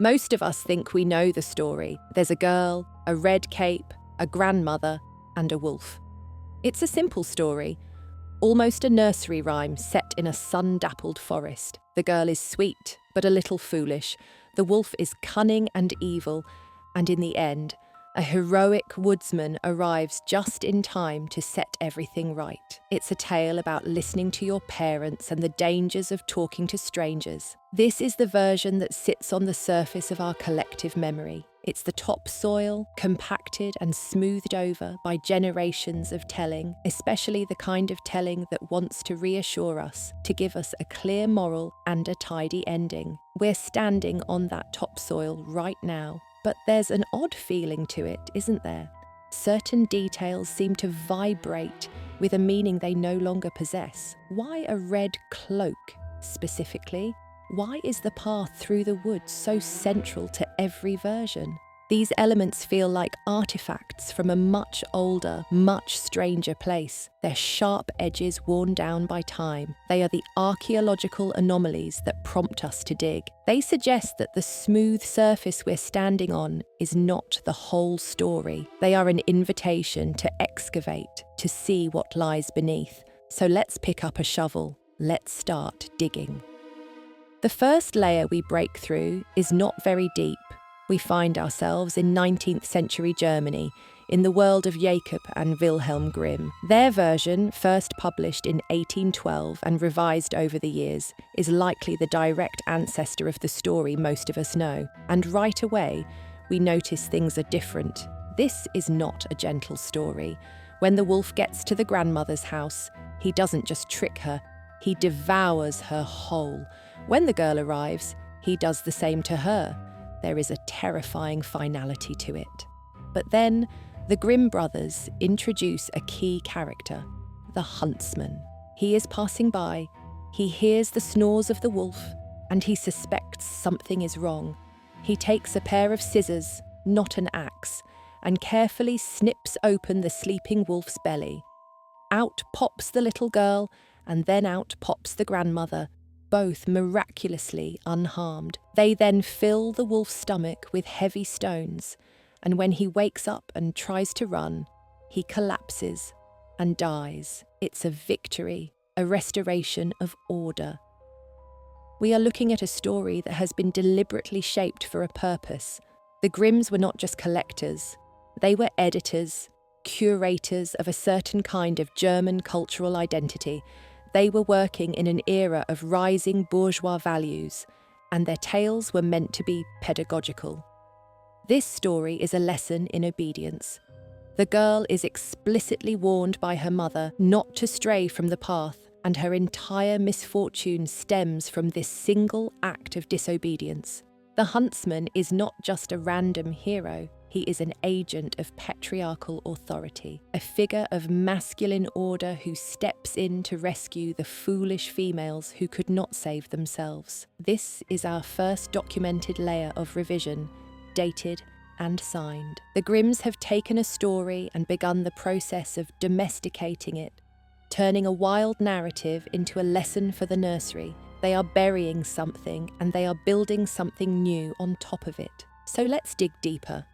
Most of us think we know the story. There's a girl, a red cape, a grandmother, and a wolf. It's a simple story, almost a nursery rhyme set in a sun-dappled forest. The girl is sweet, but a little foolish. The wolf is cunning and evil, and in the end, a heroic woodsman arrives just in time to set everything right. It's a tale about listening to your parents and the dangers of talking to strangers. This is the version that sits on the surface of our collective memory. It's the topsoil, compacted and smoothed over by generations of telling, especially the kind of telling that wants to reassure us, to give us a clear moral and a tidy ending. We're standing on that topsoil right now. But there's an odd feeling to it, isn't there? Certain details seem to vibrate with a meaning they no longer possess. Why a red cloak, specifically? Why is the path through the woods so central to every version? These elements feel like artifacts from a much older, much stranger place, their sharp edges worn down by time. They are the archaeological anomalies that prompt us to dig. They suggest that the smooth surface we're standing on is not the whole story. They are an invitation to excavate, to see what lies beneath. So let's pick up a shovel. Let's start digging. The first layer we break through is not very deep. We find ourselves in 19th century Germany, in the world of Jacob and Wilhelm Grimm. Their version, first published in 1812 and revised over the years, is likely the direct ancestor of the story most of us know. And right away, we notice things are different. This is not a gentle story. When the wolf gets to the grandmother's house, he doesn't just trick her, he devours her whole. When the girl arrives, he does the same to her. There is a terrifying finality to it. But then, the Grimm brothers introduce a key character, the huntsman. He is passing by, he hears the snores of the wolf, and he suspects something is wrong. He takes a pair of scissors, not an axe, and carefully snips open the sleeping wolf's belly. Out pops the little girl, and then out pops the grandmother, both miraculously unharmed. They then fill the wolf's stomach with heavy stones, and when he wakes up and tries to run, he collapses and dies. It's a victory, a restoration of order. We are looking at a story that has been deliberately shaped for a purpose. The Grimms were not just collectors, they were editors, curators of a certain kind of German cultural identity. They were working in an era of rising bourgeois values, and their tales were meant to be pedagogical. This story is a lesson in obedience. The girl is explicitly warned by her mother not to stray from the path, and her entire misfortune stems from this single act of disobedience. The huntsman is not just a random hero. He is an agent of patriarchal authority, a figure of masculine order who steps in to rescue the foolish females who could not save themselves. This is our first documented layer of revision, dated and signed. The Grimms have taken a story and begun the process of domesticating it, turning a wild narrative into a lesson for the nursery. They are burying something and they are building something new on top of it. So let's dig deeper.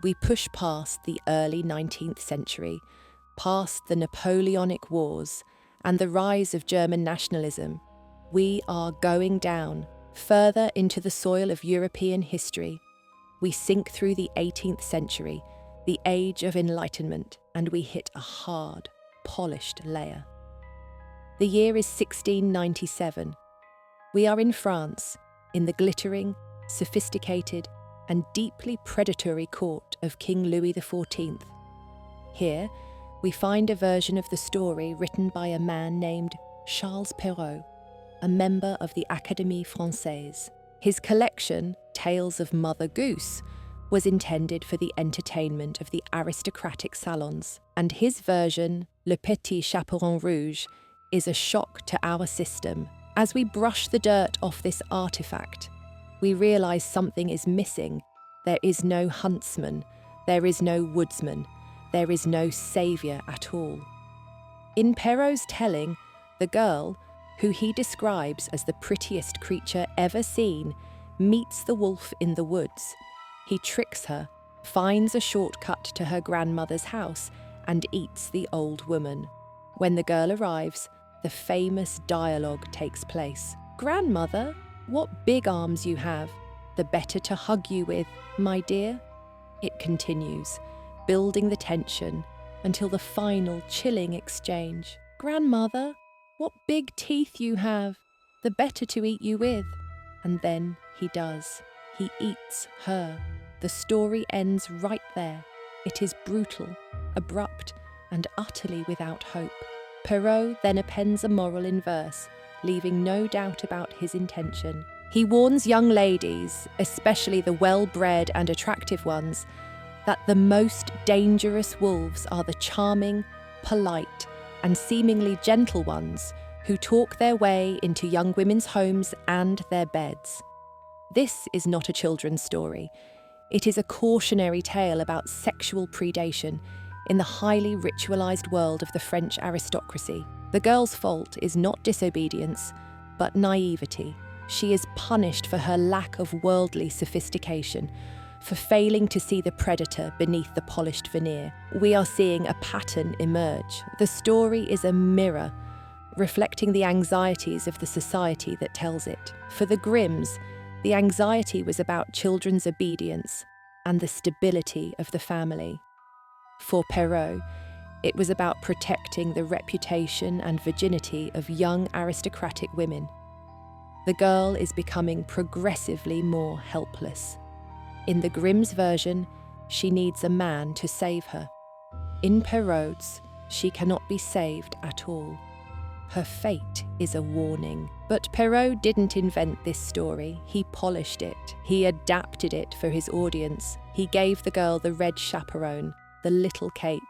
We push past the early 19th century, past the Napoleonic Wars and the rise of German nationalism. We are going down, further into the soil of European history. We sink through the 18th century, the age of enlightenment, and we hit a hard, polished layer. The year is 1697. We are in France, in the glittering, sophisticated, and deeply predatory court of King Louis XIV. Here, we find a version of the story written by a man named Charles Perrault, a member of the Académie Française. His collection, Tales of Mother Goose, was intended for the entertainment of the aristocratic salons, and his version, Le Petit Chaperon Rouge, is a shock to our system. As we brush the dirt off this artifact, we realise something is missing. There is no huntsman, there is no woodsman, there is no saviour at all. In Perrault's telling, the girl, who he describes as the prettiest creature ever seen, meets the wolf in the woods. He tricks her, finds a shortcut to her grandmother's house, and eats the old woman. When the girl arrives, the famous dialogue takes place. "Grandmother, what big arms you have, the better to hug you with, my dear." It continues, building the tension until the final chilling exchange. "Grandmother, what big teeth you have, the better to eat you with." And then he does. He eats her. The story ends right there. It is brutal, abrupt, and utterly without hope. Perrault then appends a moral in verse, leaving no doubt about his intention. He warns young ladies, especially the well-bred and attractive ones, that the most dangerous wolves are the charming, polite, and seemingly gentle ones who talk their way into young women's homes and their beds. This is not a children's story. It is a cautionary tale about sexual predation in the highly ritualized world of the French aristocracy. The girl's fault is not disobedience, but naivety. She is punished for her lack of worldly sophistication, for failing to see the predator beneath the polished veneer. We are seeing a pattern emerge. The story is a mirror, reflecting the anxieties of the society that tells it. For the Grimms, the anxiety was about children's obedience and the stability of the family. For Perrault, it was about protecting the reputation and virginity of young aristocratic women. The girl is becoming progressively more helpless. In the Grimm's version, she needs a man to save her. In Perrault's, she cannot be saved at all. Her fate is a warning. But Perrault didn't invent this story, he polished it. He adapted it for his audience. He gave the girl the red chaperone, the little cape,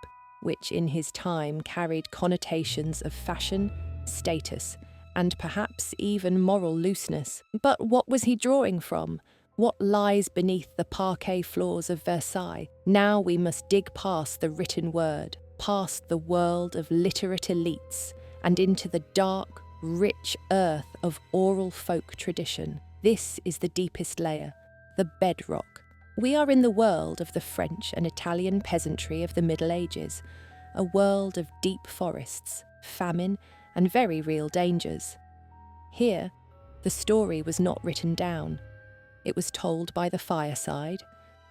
which in his time carried connotations of fashion, status, and perhaps even moral looseness. But what was he drawing from? What lies beneath the parquet floors of Versailles? Now we must dig past the written word, past the world of literate elites, and into the dark, rich earth of oral folk tradition. This is the deepest layer, the bedrock. We are in the world of the French and Italian peasantry of the Middle Ages, a world of deep forests, famine, and very real dangers. Here, the story was not written down. It was told by the fireside,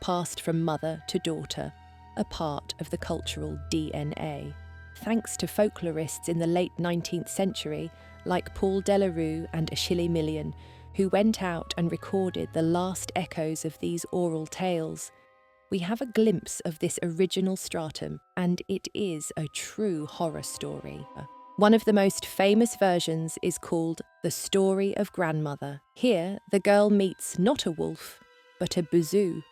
passed from mother to daughter, a part of the cultural DNA. Thanks to folklorists in the late 19th century, like Paul Delarue and Achille Millian, who went out and recorded the last echoes of these oral tales, we have a glimpse of this original stratum, and it is a true horror story. One of the most famous versions is called The Story of Grandmother. Here, the girl meets not a wolf, but a bouzou,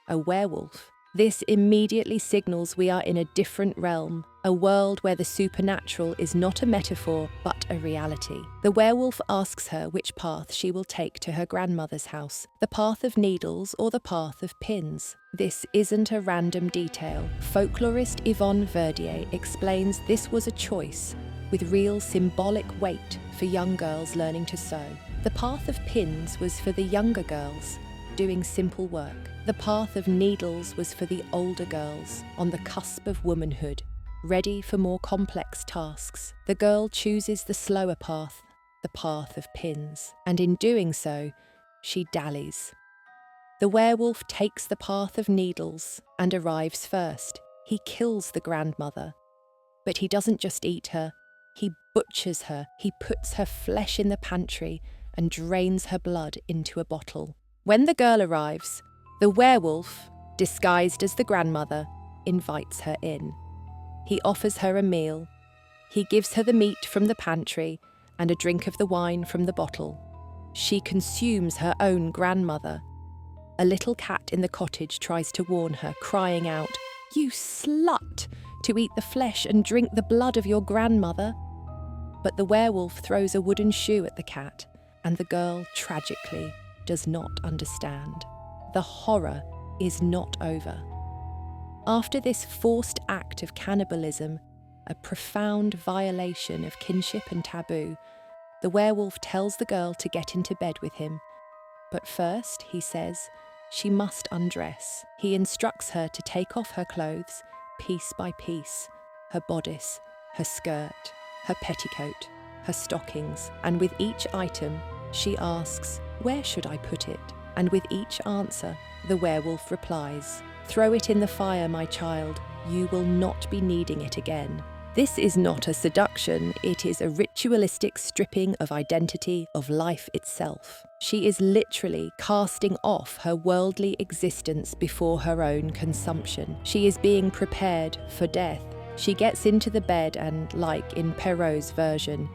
a werewolf. This immediately signals we are in a different realm, a world where the supernatural is not a metaphor, but a reality. The werewolf asks her which path she will take to her grandmother's house, the path of needles or the path of pins. This isn't a random detail. Folklorist Yvonne Verdier explains this was a choice, with real symbolic weight for young girls learning to sew. The path of pins was for the younger girls, doing simple work. The path of needles was for the older girls, on the cusp of womanhood, ready for more complex tasks. The girl chooses the slower path, the path of pins, and in doing so, she dallies. The werewolf takes the path of needles and arrives first. He kills the grandmother, but he doesn't just eat her, he butchers her. He puts her flesh in the pantry and drains her blood into a bottle. When the girl arrives, the werewolf, disguised as the grandmother, invites her in. He offers her a meal. He gives her the meat from the pantry and a drink of the wine from the bottle. She consumes her own grandmother. A little cat in the cottage tries to warn her, crying out, "You slut! To eat the flesh and drink the blood of your grandmother." But the werewolf throws a wooden shoe at the cat, and the girl, tragically, does not understand. The horror is not over. After this forced act of cannibalism, a profound violation of kinship and taboo, the werewolf tells the girl to get into bed with him, But first, he says, she must undress. He instructs her to take off her clothes, piece by piece, her bodice, her skirt, her petticoat, her stockings, and with each item, she asks, "Where should I put it?" And with each answer, the werewolf replies, "Throw it in the fire, my child. You will not be needing it again." This is not a seduction, it is a ritualistic stripping of identity, of life itself. She is literally casting off her worldly existence before her own consumption. She is being prepared for death. She gets into the bed and, like in Perrault's version,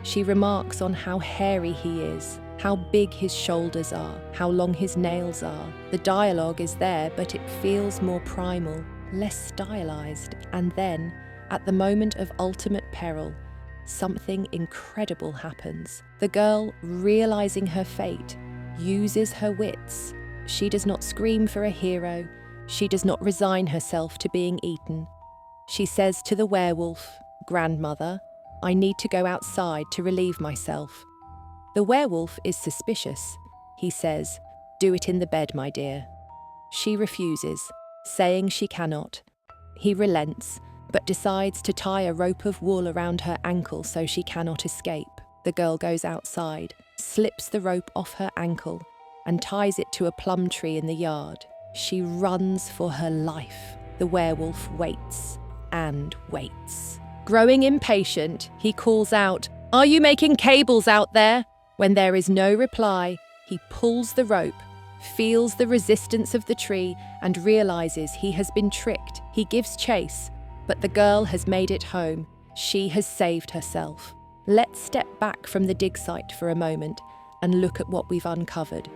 she remarks on how hairy he is, how big his shoulders are, how long his nails are. The dialogue is there, but it feels more primal, less stylized, and then, at the moment of ultimate peril, something incredible happens. The girl, realizing her fate, uses her wits. She does not scream for a hero. She does not resign herself to being eaten. She says to the werewolf, "Grandmother, I need to go outside to relieve myself." The werewolf is suspicious. He says, "Do it in the bed, my dear." She refuses, saying she cannot. He relents, but decides to tie a rope of wool around her ankle so she cannot escape. The girl goes outside, slips the rope off her ankle, and ties it to a plum tree in the yard. She runs for her life. The werewolf waits and waits. Growing impatient, he calls out, "Are you making cables out there?" When there is no reply, he pulls the rope, feels the resistance of the tree, and realizes he has been tricked. He gives chase, but the girl has made it home. She has saved herself. Let's step back from the dig site for a moment and look at what we've uncovered.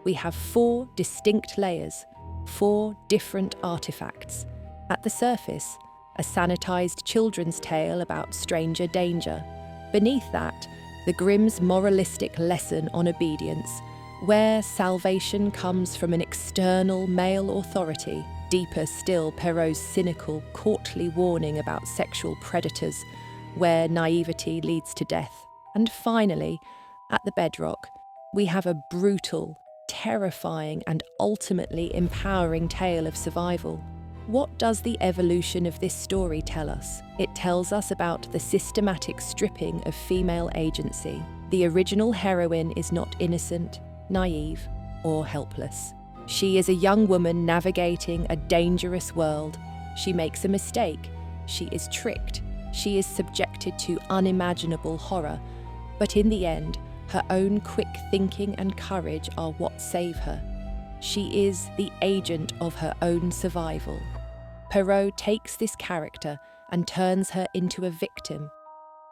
We have 4 distinct layers, 4 different artifacts. At the surface, a sanitized children's tale about stranger danger. Beneath that, the Grimm's moralistic lesson on obedience, where salvation comes from an external male authority. Deeper still, Perrault's cynical, courtly warning about sexual predators, where naivety leads to death. And finally, at the bedrock, we have a brutal, terrifying, and ultimately empowering tale of survival. What does the evolution of this story tell us? It tells us about the systematic stripping of female agency. The original heroine is not innocent, naive, or helpless. She is a young woman navigating a dangerous world. She makes a mistake. She is tricked. She is subjected to unimaginable horror. But in the end, her own quick thinking and courage are what save her. She is the agent of her own survival. Perrault takes this character and turns her into a victim,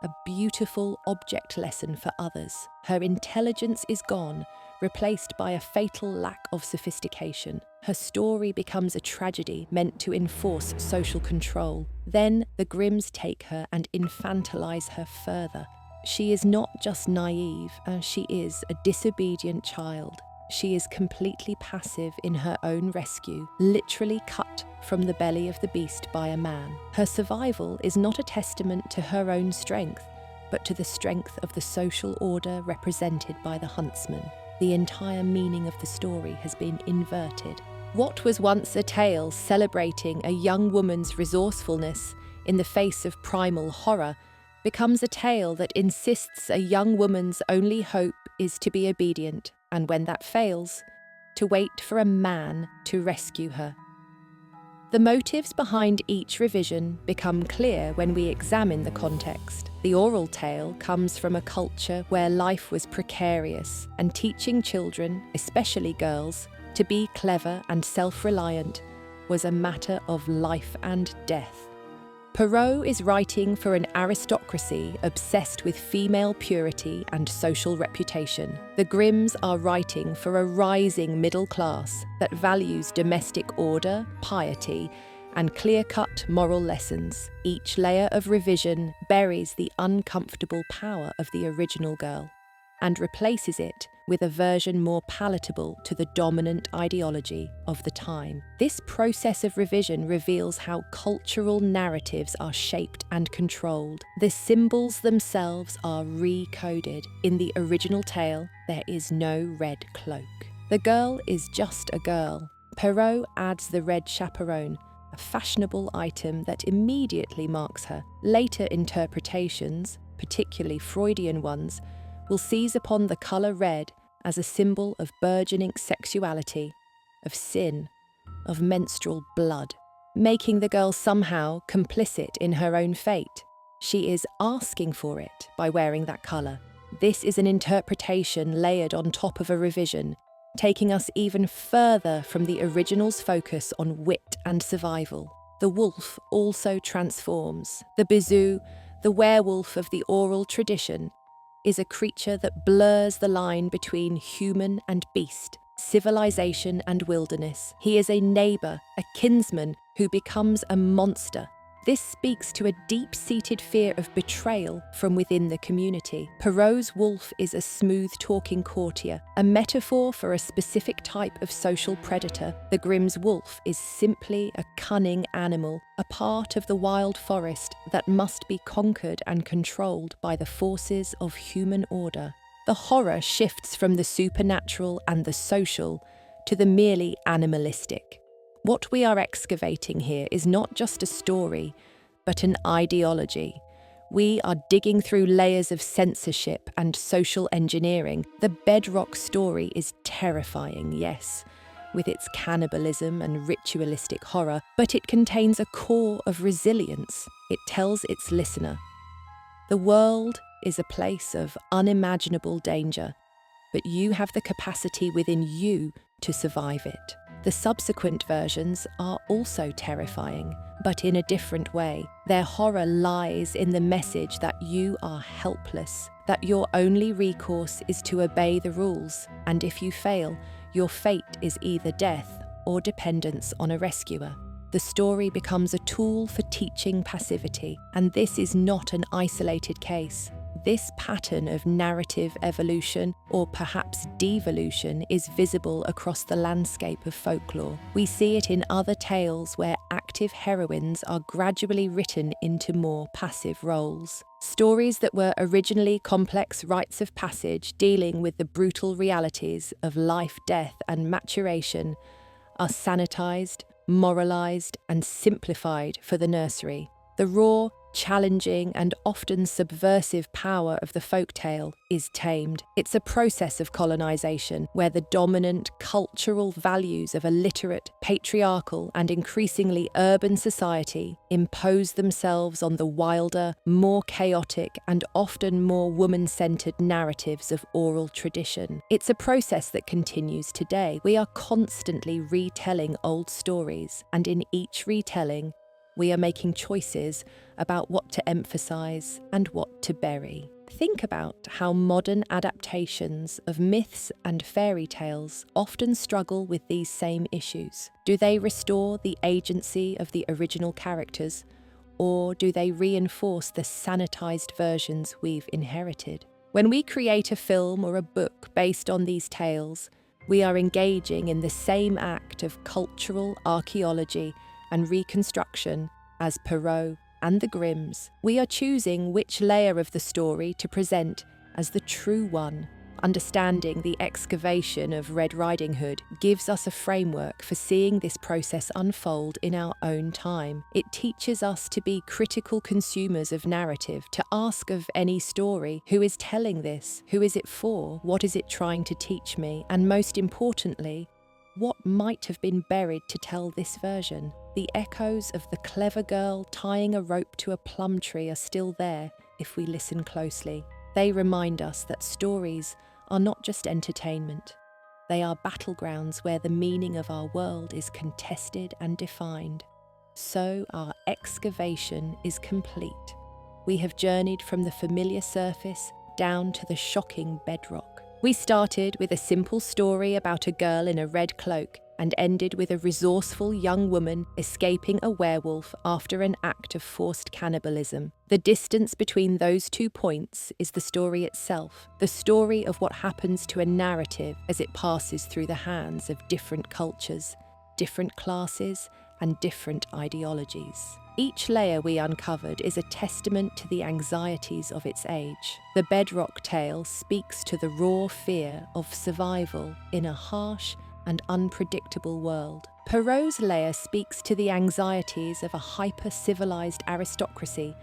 a beautiful object lesson for others. Her intelligence is gone, replaced by a fatal lack of sophistication. Her story becomes a tragedy meant to enforce social control. Then the Grimms take her and infantilize her further. She is not just naive, she is a disobedient child. She is completely passive in her own rescue, literally cut from the belly of the beast by a man. Her survival is not a testament to her own strength, but to the strength of the social order represented by the huntsman. The entire meaning of the story has been inverted. What was once a tale celebrating a young woman's resourcefulness in the face of primal horror becomes a tale that insists a young woman's only hope is to be obedient, and when that fails, to wait for a man to rescue her. The motives behind each revision become clear when we examine the context. The oral tale comes from a culture where life was precarious, and teaching children, especially girls, to be clever and self-reliant was a matter of life and death. Perrault is writing for an aristocracy obsessed with female purity and social reputation. The Grimms are writing for a rising middle class that values domestic order, piety, and clear-cut moral lessons. Each layer of revision buries the uncomfortable power of the original girl and replaces it with a version more palatable to the dominant ideology of the time. This process of revision reveals how cultural narratives are shaped and controlled. The symbols themselves are recoded. In the original tale, there is no red cloak. The girl is just a girl. Perrault adds the red chaperone, a fashionable item that immediately marks her. Later interpretations, particularly Freudian ones, will seize upon the colour red as a symbol of burgeoning sexuality, of sin, of menstrual blood, making the girl somehow complicit in her own fate. She is asking for it by wearing that colour. This is an interpretation layered on top of a revision, taking us even further from the original's focus on wit and survival. The wolf also transforms. The bisou, the werewolf of the oral tradition, is a creature that blurs the line between human and beast, civilization and wilderness. He is a neighbour, a kinsman who becomes a monster. This speaks to a deep-seated fear of betrayal from within the community. Perrault's wolf is a smooth-talking courtier, a metaphor for a specific type of social predator. The Grimm's wolf is simply a cunning animal, a part of the wild forest that must be conquered and controlled by the forces of human order. The horror shifts from the supernatural and the social to the merely animalistic. What we are excavating here is not just a story, but an ideology. We are digging through layers of censorship and social engineering. The bedrock story is terrifying, yes, with its cannibalism and ritualistic horror, but it contains a core of resilience. It tells its listener, the world is a place of unimaginable danger, but you have the capacity within you to survive it. The subsequent versions are also terrifying, but in a different way. Their horror lies in the message that you are helpless, that your only recourse is to obey the rules, and if you fail, your fate is either death or dependence on a rescuer. The story becomes a tool for teaching passivity, and this is not an isolated case. This pattern of narrative evolution, or perhaps devolution, is visible across the landscape of folklore. We see it in other tales where active heroines are gradually written into more passive roles. Stories that were originally complex rites of passage dealing with the brutal realities of life, death, and maturation are sanitized, moralized, and simplified for the nursery. The raw, challenging, and often subversive power of the folktale is tamed. It's a process of colonization where the dominant cultural values of a literate, patriarchal, and increasingly urban society impose themselves on the wilder, more chaotic, and often more woman-centered narratives of oral tradition. It's a process that continues today. We are constantly retelling old stories, and in each retelling, we are making choices about what to emphasize and what to bury. Think about how modern adaptations of myths and fairy tales often struggle with these same issues. Do they restore the agency of the original characters, or do they reinforce the sanitized versions we've inherited? When we create a film or a book based on these tales, we are engaging in the same act of cultural archaeology and reconstruction as Perrault and the Grimms. We are choosing which layer of the story to present as the true one. Understanding the excavation of Red Riding Hood gives us a framework for seeing this process unfold in our own time. It teaches us to be critical consumers of narrative, to ask of any story, who is telling this? Who is it for? What is it trying to teach me? And most importantly, what might have been buried to tell this version? The echoes of the clever girl tying a rope to a plum tree are still there if we listen closely. They remind us that stories are not just entertainment. They are battlegrounds where the meaning of our world is contested and defined. So our excavation is complete. We have journeyed from the familiar surface down to the shocking bedrock. We started with a simple story about a girl in a red cloak and ended with a resourceful young woman escaping a werewolf after an act of forced cannibalism. The distance between those 2 points is the story itself, the story of what happens to a narrative as it passes through the hands of different cultures, different classes, and different ideologies. Each layer we uncovered is a testament to the anxieties of its age. The bedrock tale speaks to the raw fear of survival in a harsh and unpredictable world. Perrault's layer speaks to the anxieties of a hyper-civilized aristocracy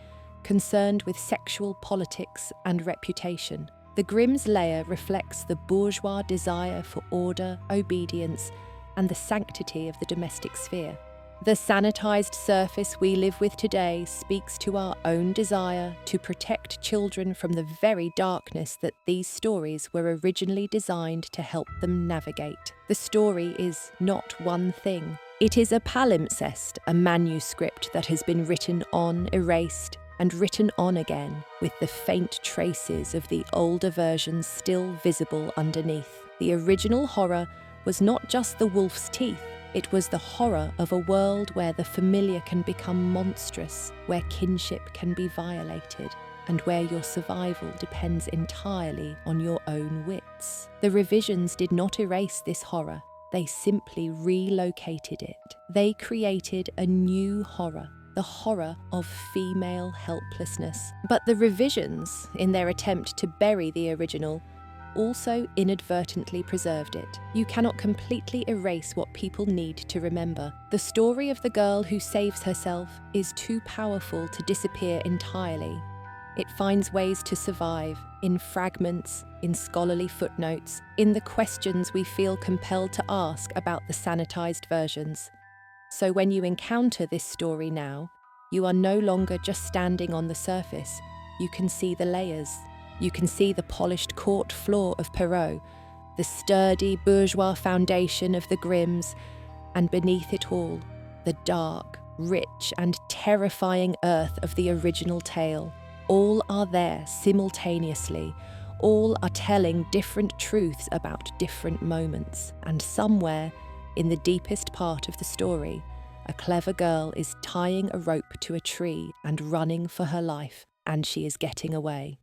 concerned with sexual politics and reputation. The Grimm's layer reflects the bourgeois desire for order, obedience, and the sanctity of the domestic sphere. The sanitized surface we live with today speaks to our own desire to protect children from the very darkness that these stories were originally designed to help them navigate. The story is not one thing. It is a palimpsest, a manuscript that has been written on, erased, and written on again, with the faint traces of the older versions still visible underneath. The original horror was not just the wolf's teeth. It was the horror of a world where the familiar can become monstrous, where kinship can be violated, and where your survival depends entirely on your own wits. The revisions did not erase this horror, they simply relocated it. They created a new horror, the horror of female helplessness. But the revisions, in their attempt to bury the original, also inadvertently preserved it. You cannot completely erase what people need to remember. The story of the girl who saves herself is too powerful to disappear entirely. It finds ways to survive, in fragments, in scholarly footnotes, in the questions we feel compelled to ask about the sanitized versions. So when you encounter this story now, you are no longer just standing on the surface. You can see the layers. You can see the polished court floor of Perrault, the sturdy bourgeois foundation of the Grimms, and beneath it all, the dark, rich, and terrifying earth of the original tale. All are there simultaneously. All are telling different truths about different moments. And somewhere, in the deepest part of the story, a clever girl is tying a rope to a tree and running for her life, and she is getting away.